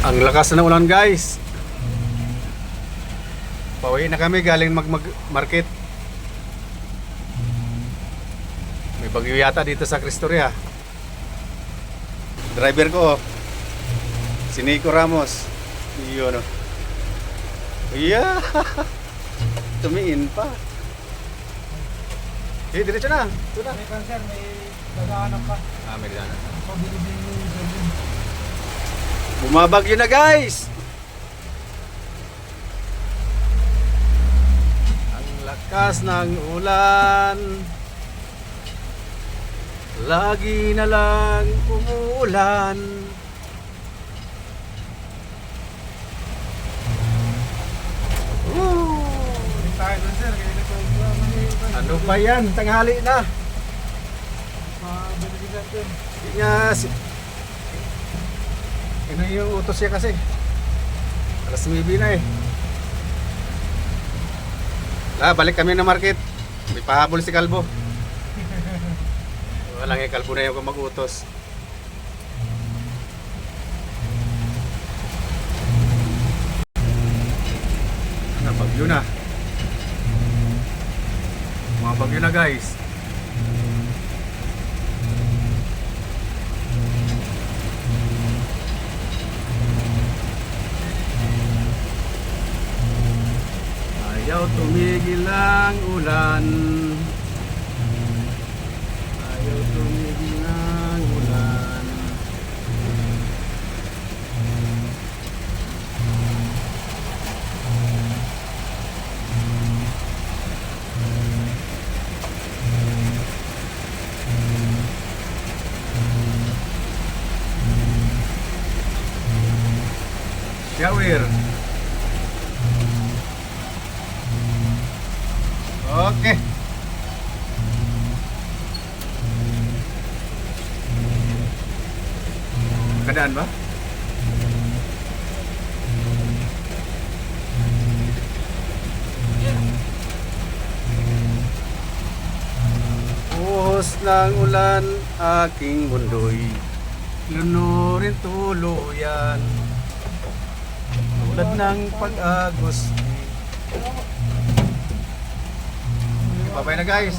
Ang lakas na ng ulan, guys. Pauwi na kami galing market. May bagyo yata dito sa Cristoria. Driver ko, si Nico Ramos. Yun, oh. Yeah. Tumiin pa. Eh, diretso na. Ito na. May cancer, may dadaanan pa. Ah, may daanan. Pabilisin mo yung sabihin. Bumabagyo na, guys. Ang lakas ng ulan. Lagi na lang umuulan. Hindi tayo doon sir, kaya ito Ano ba yan? Tanghali na. mabilisin natin. Yes. Ano yung utos niya kasi? Alas 9 na eh. Balik kami ng market. May pahabol si Kalbo. Walang eh, Kalbo na yung mag-utos. Bagyo na. Mga bagyo na, guys. Ayaw tumigil ang ulan. Ayaw tumigil ang ulan. Shower. Oke. Keadaan ba? Buhos ng ulan aking mundo'y lunurin tuluyan. Tulad ng pag-agos. Bye-bye na, guys.